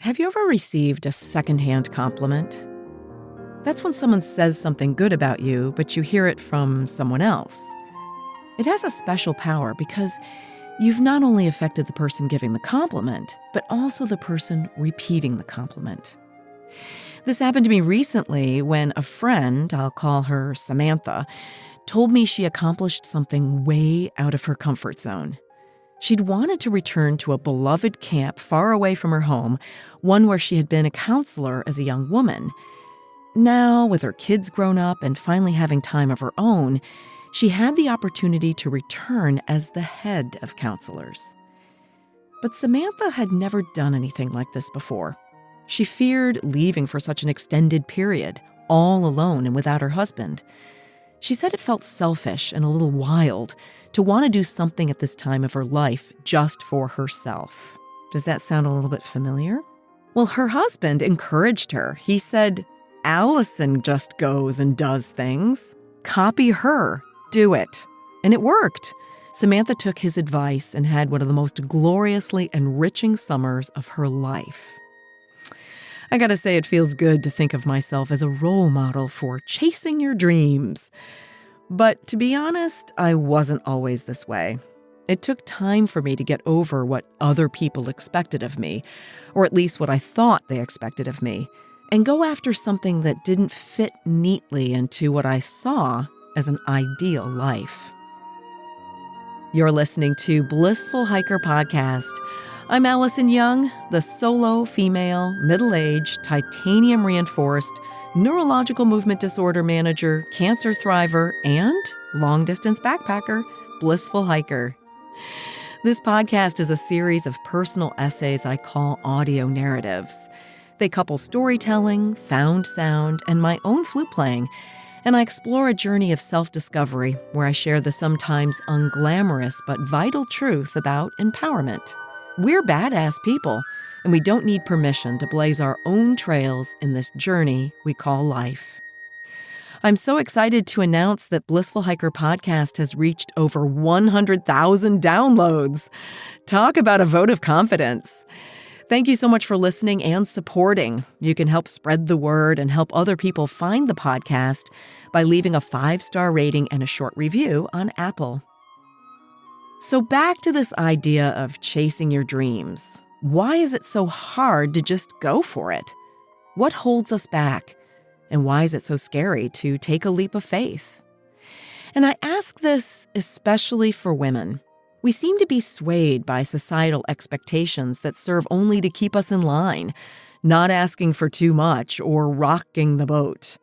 Have you ever received a secondhand compliment? That's when someone says something good about you, but you hear it from someone else. It has a special power because you've not only affected the person giving the compliment, but also the person repeating the compliment. This happened to me recently when a friend, I'll call her Samantha, told me she accomplished something way out of her comfort zone. She'd wanted to return to a beloved camp far away from her home, one where she had been a counselor as a young woman. Now, with her kids grown up and finally having time of her own, she had the opportunity to return as the head of counselors. But Samantha had never done anything like this before. She feared leaving for such an extended period, all alone and without her husband. She said it felt selfish and a little wild to want to do something at this time of her life just for herself. Does that sound a little bit familiar? Well, her husband encouraged her. He said, "Allison just goes and does things. Copy her. Do it." And it worked. Samantha took his advice and had one of the most gloriously enriching summers of her life. I gotta say, it feels good to think of myself as a role model for chasing your dreams. But to be honest, I wasn't always this way. It took time for me to get over what other people expected of me, or at least what I thought they expected of me, and go after something that didn't fit neatly into what I saw as an ideal life. You're listening to Blissful Hiker Podcast. I'm Allison Young, the solo, female, middle-aged, titanium-reinforced, neurological movement disorder manager, cancer thriver, and long-distance backpacker, blissful hiker. This podcast is a series of personal essays I call audio narratives. They couple storytelling, found sound, and my own flute playing, and I explore a journey of self-discovery where I share the sometimes unglamorous but vital truth about empowerment. We're badass people, and we don't need permission to blaze our own trails in this journey we call life. I'm so excited to announce that Blissful Hiker Podcast has reached over 100,000 downloads. Talk about a vote of confidence. Thank you so much for listening and supporting. You can help spread the word and help other people find the podcast by leaving a 5-star rating and a short review on Apple. So back to this idea of chasing your dreams. Why is it so hard to just go for it? What holds us back? And why is it so scary to take a leap of faith? And I ask this especially for women. We seem to be swayed by societal expectations that serve only to keep us in line, not asking for too much or rocking the boat.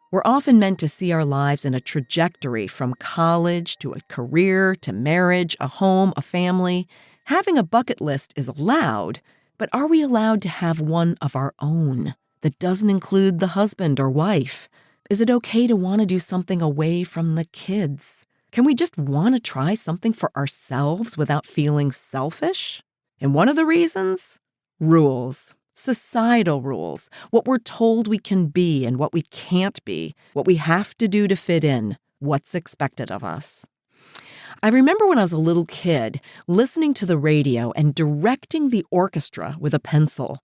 We're often meant to see our lives in a trajectory from college to a career to marriage, a home, a family. Having a bucket list is allowed, but are we allowed to have one of our own that doesn't include the husband or wife? Is it okay to want to do something away from the kids? Can we just want to try something for ourselves without feeling selfish? And one of the reasons? Rules. Societal rules. What we're told we can be and what we can't be. What we have to do to fit in. What's expected of us. I remember when I was a little kid, listening to the radio and directing the orchestra with a pencil.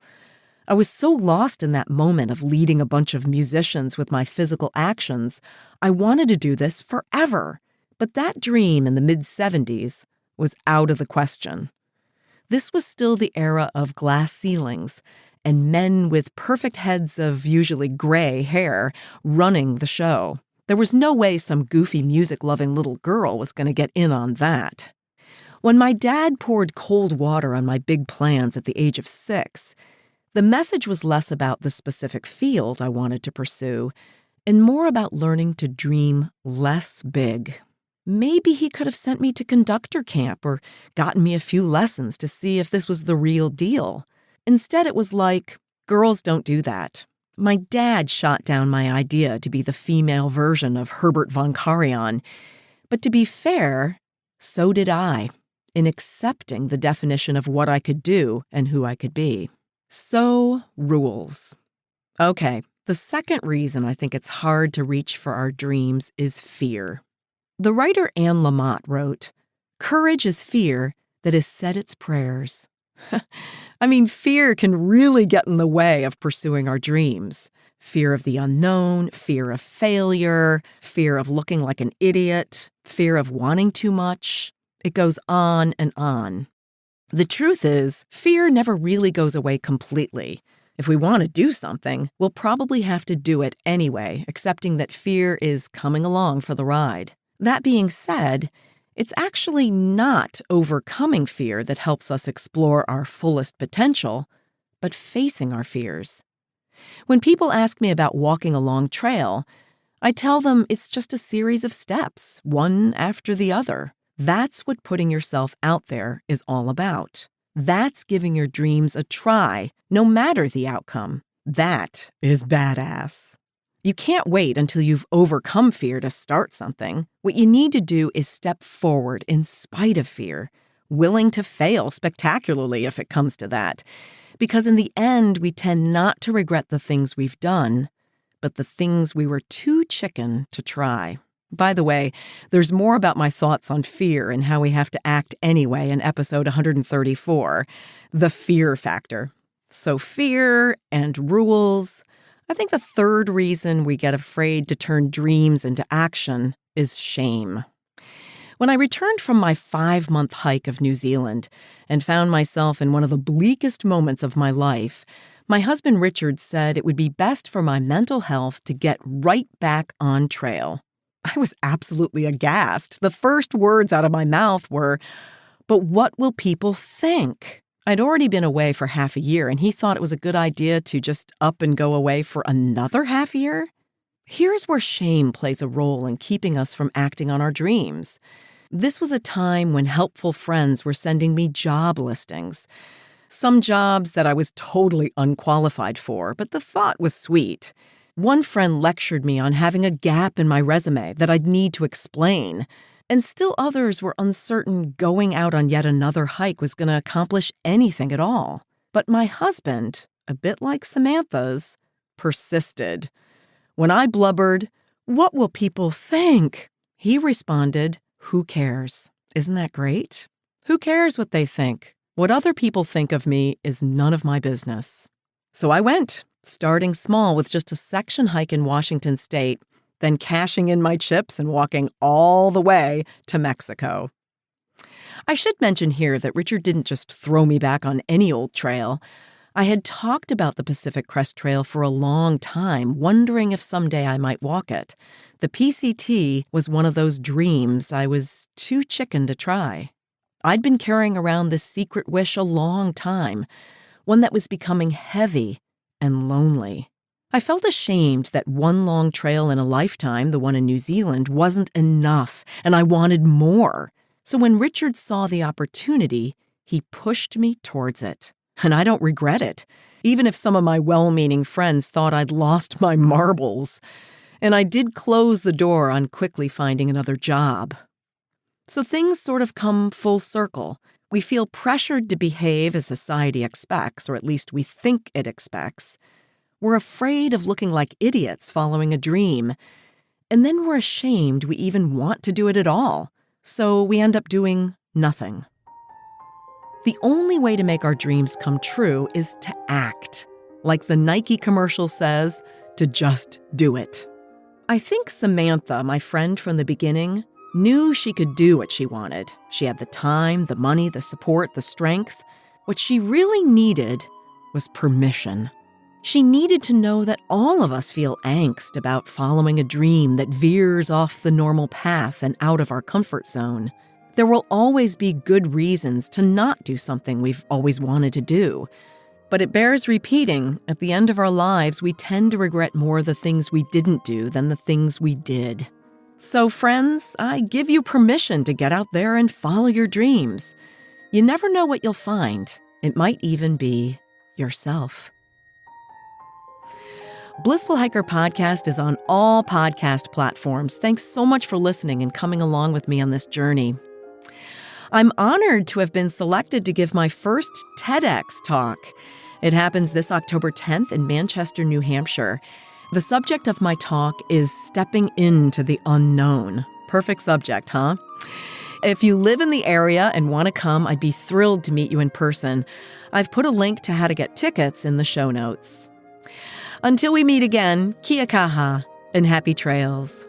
I was so lost in that moment of leading a bunch of musicians with my physical actions, I wanted to do this forever. But that dream in the mid-70s was out of the question. This was still the era of glass ceilings and men with perfect heads of usually gray hair running the show. There was no way some goofy music-loving little girl was going to get in on that. When my dad poured cold water on my big plans at the age of 6, the message was less about the specific field I wanted to pursue and more about learning to dream less big. Maybe he could have sent me to conductor camp or gotten me a few lessons to see if this was the real deal. Instead, it was like, girls don't do that. My dad shot down my idea to be the female version of Herbert von Karajan. But to be fair, so did I, in accepting the definition of what I could do and who I could be. So, rules. Okay, the second reason I think it's hard to reach for our dreams is fear. The writer Anne Lamott wrote, "Courage is fear that has said its prayers." I mean, fear can really get in the way of pursuing our dreams. Fear of the unknown, fear of failure, fear of looking like an idiot, fear of wanting too much. It goes on and on. The truth is, fear never really goes away completely. If we want to do something, we'll probably have to do it anyway, accepting that fear is coming along for the ride. That being said, it's actually not overcoming fear that helps us explore our fullest potential, but facing our fears. When people ask me about walking a long trail, I tell them it's just a series of steps, one after the other. That's what putting yourself out there is all about. That's giving your dreams a try, no matter the outcome. That is badass. You can't wait until you've overcome fear to start something. What you need to do is step forward in spite of fear, willing to fail spectacularly if it comes to that. Because in the end, we tend not to regret the things we've done, but the things we were too chicken to try. By the way, there's more about my thoughts on fear and how we have to act anyway in episode 134, The Fear Factor. So fear and rules. I think the third reason we get afraid to turn dreams into action is shame. When I returned from my 5-month hike of New Zealand and found myself in one of the bleakest moments of my life, my husband Richard said it would be best for my mental health to get right back on trail. I was absolutely aghast. The first words out of my mouth were, "But what will people think?" I'd already been away for half a year, and he thought it was a good idea to just up and go away for another half year? Here's where shame plays a role in keeping us from acting on our dreams. This was a time when helpful friends were sending me job listings. Some jobs that I was totally unqualified for, but the thought was sweet. One friend lectured me on having a gap in my resume that I'd need to explain, and still others were uncertain going out on yet another hike was going to accomplish anything at all. But my husband, a bit like Samantha's, persisted. When I blubbered, "What will people think?" he responded, "Who cares? Isn't that great? Who cares what they think? What other people think of me is none of my business." So I went, starting small with just a section hike in Washington State, then cashing in my chips and walking all the way to Mexico. I should mention here that Richard didn't just throw me back on any old trail. I had talked about the Pacific Crest Trail for a long time, wondering if someday I might walk it. The PCT was one of those dreams I was too chicken to try. I'd been carrying around this secret wish a long time, one that was becoming heavy and lonely. I felt ashamed that one long trail in a lifetime, the one in New Zealand, wasn't enough, and I wanted more. So when Richard saw the opportunity, he pushed me towards it. And I don't regret it, even if some of my well-meaning friends thought I'd lost my marbles. And I did close the door on quickly finding another job. So things sort of come full circle. We feel pressured to behave as society expects, or at least we think it expects. We're afraid of looking like idiots following a dream. And then we're ashamed we even want to do it at all. So we end up doing nothing. The only way to make our dreams come true is to act. Like the Nike commercial says, to just do it. I think Samantha, my friend from the beginning, knew she could do what she wanted. She had the time, the money, the support, the strength. What she really needed was permission. She needed to know that all of us feel angst about following a dream that veers off the normal path and out of our comfort zone. There will always be good reasons to not do something we've always wanted to do. But it bears repeating, at the end of our lives, we tend to regret more the things we didn't do than the things we did. So friends, I give you permission to get out there and follow your dreams. You never know what you'll find. It might even be yourself. Blissful Hiker Podcast is on all podcast platforms. Thanks so much for listening and coming along with me on this journey. I'm honored to have been selected to give my first TEDx talk. It happens this October 10th in Manchester, New Hampshire. The subject of my talk is stepping into the unknown. Perfect subject, huh? If you live in the area and want to come, I'd be thrilled to meet you in person. I've put a link to how to get tickets in the show notes. Until we meet again, kia kaha and happy trails.